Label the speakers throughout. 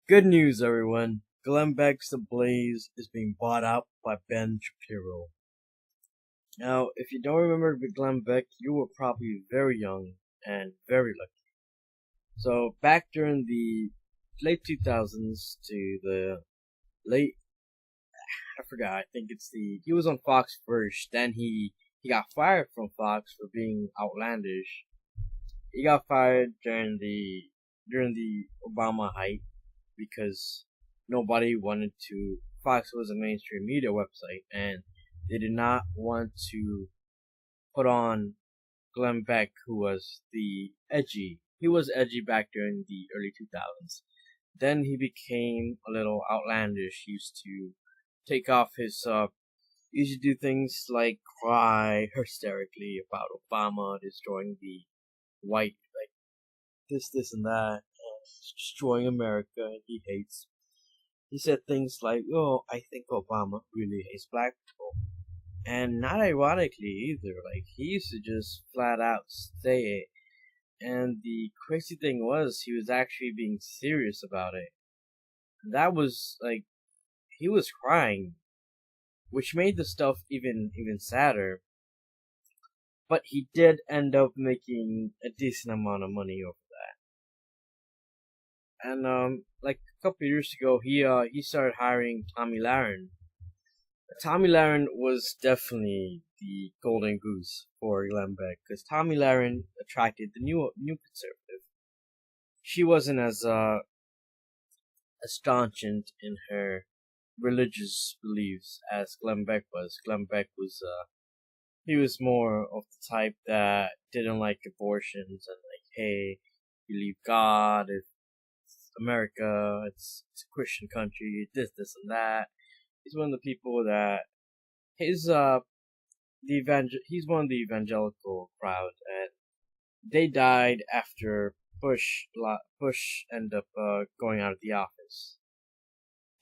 Speaker 1: Good news, everyone. Glenn Beck's The Blaze is being bought out by Ben Shapiro. Now, if you don't remember Glenn Beck, you were probably very young and very lucky. So, back during the late 2000s to the late, I forgot, I think he was on Fox first, then he got fired from Fox for being outlandish. He got fired during the Obama hype because nobody wanted to. Fox was a mainstream media website, and they did not want to put on Glenn Beck, who was the edgy. He was edgy back during the early 2000s. Then he became a little outlandish. He used to take off his he used to do things like cry hysterically about Obama destroying the white, like this and that, destroying America. He hates. He said things like, "Oh, I think Obama really hates black people," and not ironically either. Like he used to just flat out say it. And the crazy thing was, he was actually being serious about it. That was like he was crying, which made the stuff even sadder. But he did end up making a decent amount of money over that. And like a couple years ago, he started hiring Tommy Lahren. Tommy Lahren was definitely the golden goose for Glenn Beck because Tommy Lahren attracted the new conservative. She wasn't as staunchant in her religious beliefs as Glenn Beck was. Glenn Beck was he was more of the type that didn't like abortions and like, hey, believe God, it's America, it's a Christian country, this and that. He's one of the people that his he's one of the evangelical crowd, and they died after Bush ended up going out of the office.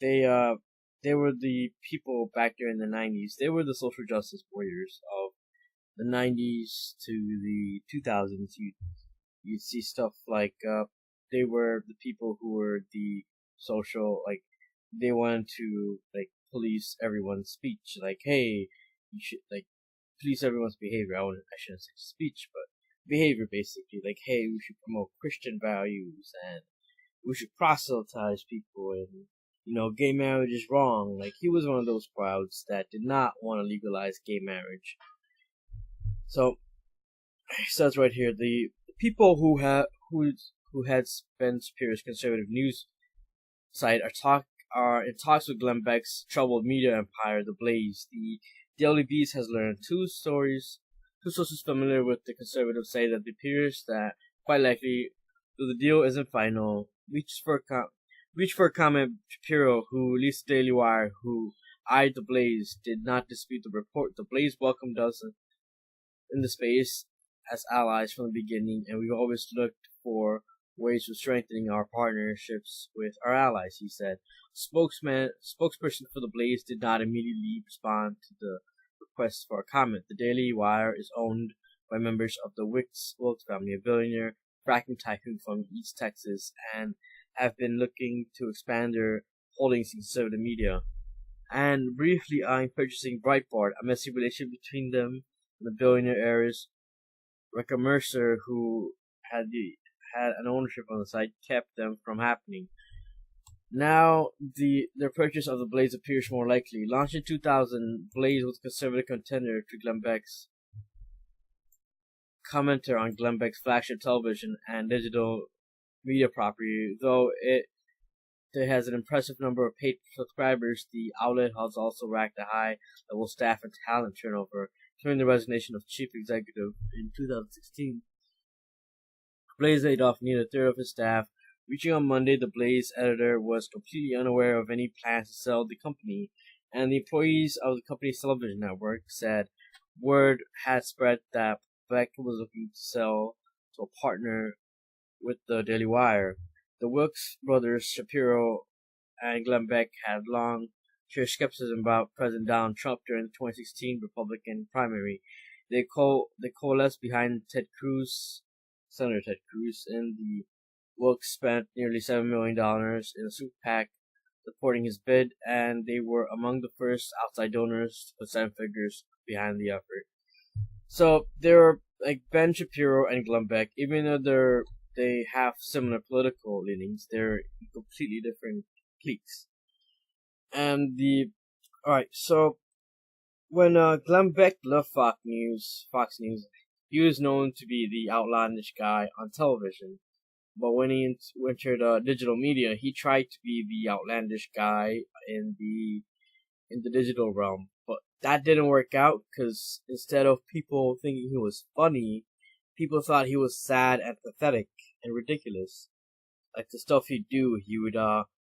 Speaker 1: They uh they were the people back during the 90s. They were the social justice warriors of the 90s to the 2000s. You'd see stuff like they were the people who were the social, like they wanted to like police everyone's speech, like, hey, you should like police everyone's behavior. I shouldn't say speech, but behavior basically. Like, hey, we should promote Christian values and we should proselytize people, and gay marriage is wrong. Like he was one of those crowds that did not want to legalize gay marriage. So it says right here the people who had Ben Shapiro's conservative news site are in talks with Glenn Beck's troubled media empire, The Blaze. The Daily Beast has learned two stories. Two sources familiar with the conservatives say that it appears that quite likely, though the deal isn't final, reach for a comment. Shapiro, who released the Daily Wire, who eyed The Blaze, did not dispute the report. The Blaze welcomed us in the space as allies from the beginning, and we've always looked for ways of strengthening our partnerships with our allies, he said. Spokesperson for the Blaze did not immediately respond to the request for a comment. The Daily Wire is owned by members of the Wilkes family, a billionaire fracking tycoon from East Texas, and have been looking to expand their holdings in conservative media. And briefly eyeing purchasing Breitbart, a messy relationship between them and the billionaire heirs. Rebecca Mercer, who had an ownership on the site, kept them from happening. Now, their purchase of the Blaze appears more likely. Launched in 2000, Blaze was a conservative contender to Glenn Beck's commenter on Glenn Beck's flagship television and digital media property. Though it has an impressive number of paid subscribers, the outlet has also racked a high level staff and talent turnover, including the resignation of chief executive in 2016. Blaze laid off nearly a third of his staff. Reaching on Monday, the Blaze editor was completely unaware of any plans to sell the company, and the employees of the company's television network said word had spread that Beck was looking to sell to a partner with the Daily Wire. The Wilkes brothers, Shapiro and Glenn Beck, had long shared skepticism about President Donald Trump during the 2016 Republican primary. They coalesced behind Senator Ted Cruz, in the Wilkes spent nearly $7 million in a super PAC supporting his bid, and they were among the first outside donors to put seven figures behind the effort. So they're like Ben Shapiro and Glenn Beck, even though they have similar political leanings, they're in completely different cliques. And alright, so when Glenn Beck left Fox News, he was known to be the outlandish guy on television. But when he entered digital media, he tried to be the outlandish guy in the digital realm. But that didn't work out because instead of people thinking he was funny, people thought he was sad and pathetic and ridiculous. Like the stuff he'd do, he would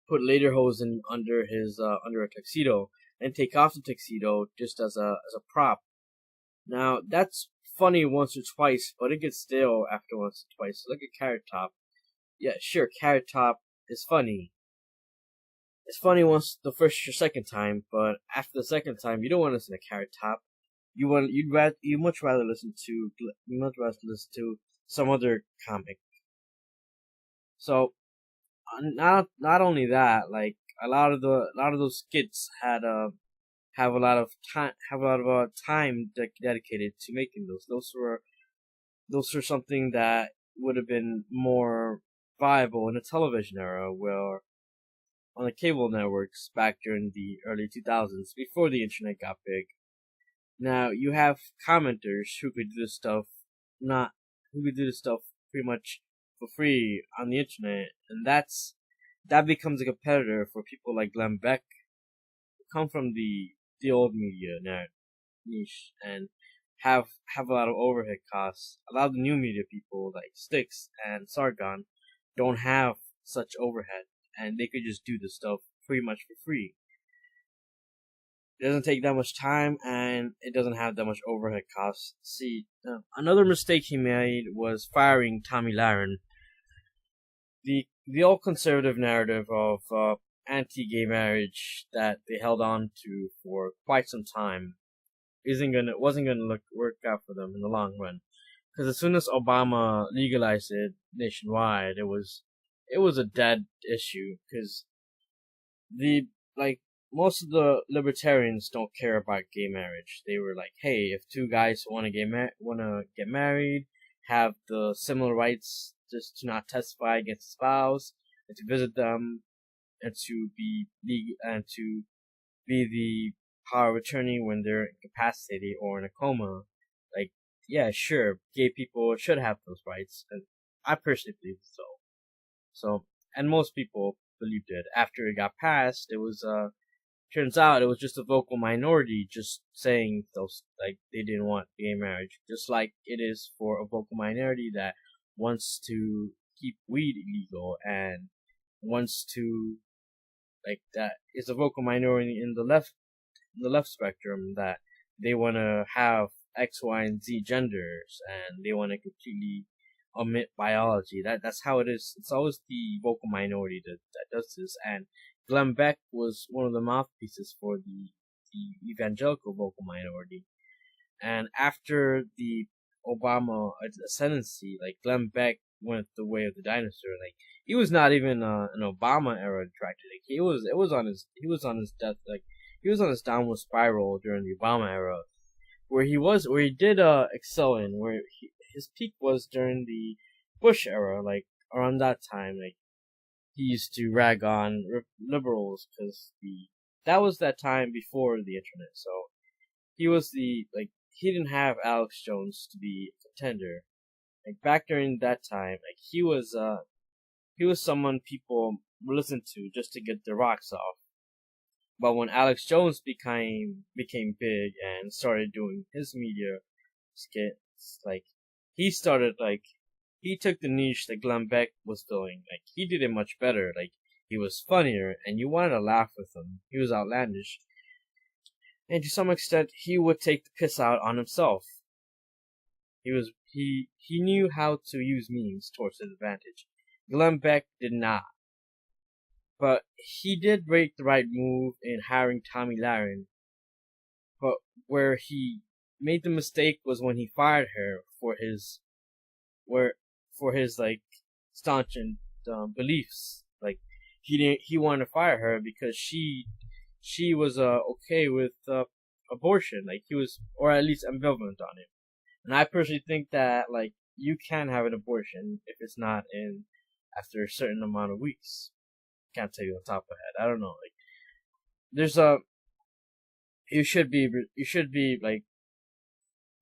Speaker 1: put lederhosen under a tuxedo and take off the tuxedo just as a prop. Now that's funny once or twice, but it gets stale after once or twice. Look at Carrot Top. Yeah, sure, Carrot Top is funny. It's funny once the first or second time, but after the second time, you don't want to listen to Carrot Top. You much rather listen to some other comic. So not only that, like a lot of those skits have a lot of time dedicated to making those. Those were something that would have been more viable in the television era, where on the cable networks back during the early 2000s, before the internet got big. Now you have commenters who could do this stuff, pretty much for free on the internet, and that becomes a competitor for people like Glenn Beck, who come from the old media niche and have a lot of overhead costs. A lot of the new media people like Styx and Sargon don't have such overhead, and they could just do this stuff pretty much for free. It doesn't take that much time, and it doesn't have that much overhead costs. See, another mistake he made was firing Tomi Lahren. The old conservative narrative of anti-gay marriage that they held on to for quite some time wasn't gonna work out for them in the long run. Because as soon as Obama legalized it nationwide, it was a dead issue. Because most of the libertarians don't care about gay marriage. They were like, hey, if two guys want to get married, have the similar rights, just to not testify against the spouse and to visit them and to be the power of attorney when they're incapacitated or in a coma. Like, yeah, sure, gay people should have those rights, and I personally believe so. So, and most people believed it. After it got passed, it was turns out it was just a vocal minority just saying those, like, they didn't want gay marriage, just like it is for a vocal minority that wants to keep weed illegal and wants to, like, that is a vocal minority in the left spectrum that they want to have X, Y, and Z genders, and they want to completely omit biology. That's how it is. It's always the vocal minority that does this, and Glenn Beck was one of the mouthpieces for the evangelical vocal minority. And after the Obama ascendancy, like, Glenn Beck went the way of the dinosaur. Like, he was not even an Obama era director. Like, he was on his death. Like, he was on his downward spiral during the Obama era, where he did excel in, where his peak was during the Bush era, like around that time. Like, he used to rag on liberals because that was that time before the internet. So he was he didn't have Alex Jones to be a contender. Like, back during that time, like, he was someone people listened to just to get their rocks off. But when Alex Jones became big and started doing his media skits, like, he took the niche that Glenn Beck was doing. Like, he did it much better. Like, he was funnier, and you wanted to laugh with him. He was outlandish, and to some extent, he would take the piss out on himself. He knew how to use memes towards his advantage. Glenn Beck did not. But he did make the right move in hiring Tomi Lahren. But where he made the mistake was when he fired her for his like staunch and beliefs. Like he wanted to fire her because she was okay with abortion. Like he was, or at least ambivalent on it. And I personally think that like you can have an abortion if it's not in after a certain amount of weeks. Can't tell you on top of my head. I don't know. Like there's a you should be like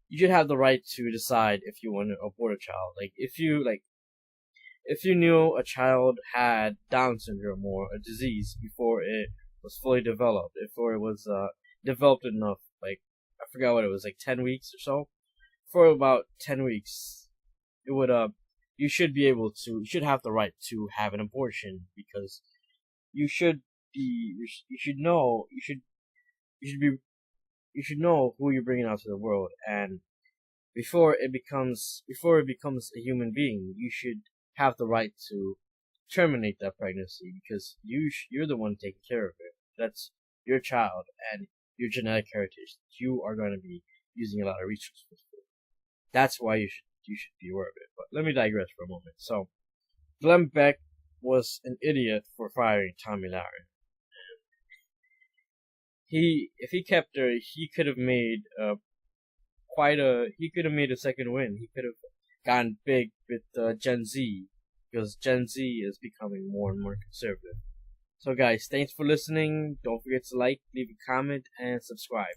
Speaker 1: you should have the right to decide if you want to abort a child. Like if you knew a child had Down syndrome or a disease before it was fully developed, before it was developed enough, like I forgot what it was, like 10 weeks or so. For about 10 weeks, it would you should be able to, you should have the right to have an abortion because you should be, you should know, you should be, you should know who you're bringing out to the world, and before it becomes a human being, you should have the right to terminate that pregnancy because you're the one taking care of it. That's your child and your genetic heritage that you are going to be using a lot of resources for. That's why you should be aware of it. But let me digress for a moment. So, Glenn Beck was an idiot for firing Tomi Lahren. If he kept her, he could have made he could have made a second win. He could have gotten big with Gen Z because Gen Z is becoming more and more conservative. So guys, thanks for listening. Don't forget to like, leave a comment, and subscribe.